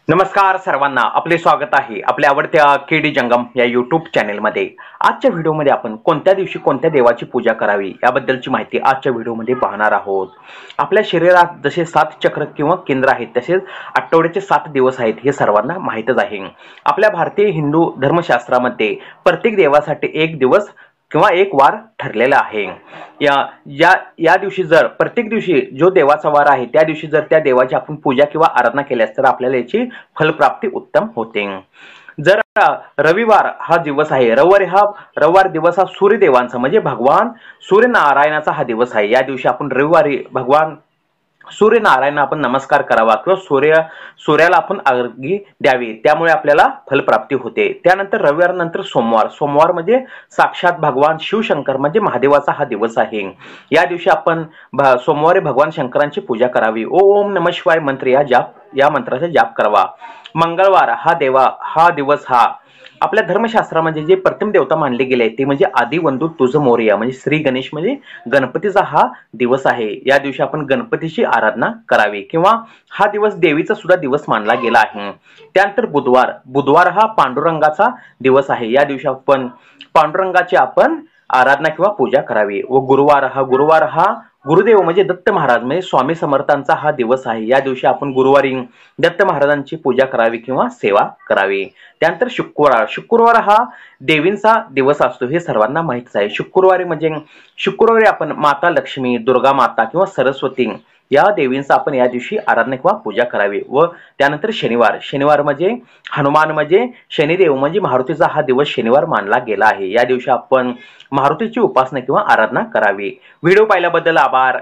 नमस्कार सर्वांना, आपले स्वागत आहे आपल्या आवडत्या केडी जंगम या यूट्यूब चॅनेलमध्ये। आजच्या व्हिडिओमध्ये आपण कोणत्या दिवशी कोणत्या देवाची पूजा करावी याबद्दलची माहिती आजच्या व्हिडिओमध्ये पाहणार आहोत। आपल्या शरीरात जसे 7 चक्र किंवा केंद्र आहेत तसेच आठवड्याचे 7 दिवस आहेत हे सर्वांना माहितच आहे। आपल्या भारतीय हिंदू धर्मशास्त्रामध्ये प्रत्येक देवासाठी एक दिवस किंवा एक वार ठरलेला आहे। या या या दिवशी जर प्रत्येक दिवशी जो देवाचा वार आहे त्या दिवशी जर त्या देवाची आपण पूजा किंवा आराधना केल्यास तर आपल्याला याची फलप्राप्ती उत्तम होते। जर रविवार हा दिवस आहे, रविवार दिवस हा सूर्यदेवांचा म्हणजे भगवान सूर्यनारायणाचा हा दिवस आहे। या दिवशी आपण रविवारी भगवान सूर्यनारायणाला आपण नमस्कार करावा किंवा सूर्याला आपण अर्घ्य द्यावी, त्यामुळे आपल्याला फलप्राप्ती होते। त्यानंतर रविवारनंतर सोमवार म्हणजे साक्षात भगवान शिवशंकर म्हणजे महादेवाचा हा दिवस आहे। या दिवशी आपण सोमवारी भगवान शंकरांची पूजा करावी। ओम नमः शिवाय मंत्र या मंत्राचा जाप करावा। मंगळवार हा दिवस आपल्या धर्मशास्त्रामध्ये जे प्रथम देवता मानले गेले ते म्हणजे आदिवंदू तुझ मोरया म्हणजे श्री गणेश म्हणजे गणपतीचा हा दिवस आहे। या दिवशी आपण गणपतीची आराधना करावी किंवा हा दिवस देवीचा सुद्धा दिवस मानला गेला आहे। त्यानंतर बुधवार हा पांडुरंगाचा दिवस आहे। या दिवशी आपण पांडुरंगाची आराधना किंवा पूजा करावी। व गुरुवार हा गुरुदेव म्हणजे दत्त महाराज म्हणजे स्वामी समर्थांचा हा दिवस आहे। या दिवशी आपण गुरुवारी दत्त महाराजांची पूजा करावी किंवा सेवा करावी। त्यानंतर शुक्रवार हा देवींचा दिवस असतो हे सर्वांना माहितीच आहे। शुक्रवारी आपण माता लक्ष्मी, दुर्गा माता किंवा सरस्वती या देवींचा आपण या दिवशी आराधना किंवा पूजा करावी। व त्यानंतर शनिवार म्हणजे हनुमान म्हणजे शनिदेव म्हणजे मारुतीचा हा दिवस शनिवार मानला गेला आहे। या दिवशी आपण मारुतीची उपासना किंवा आराधना करावी। व्हिडिओ पाहिल्याबद्दल आभार।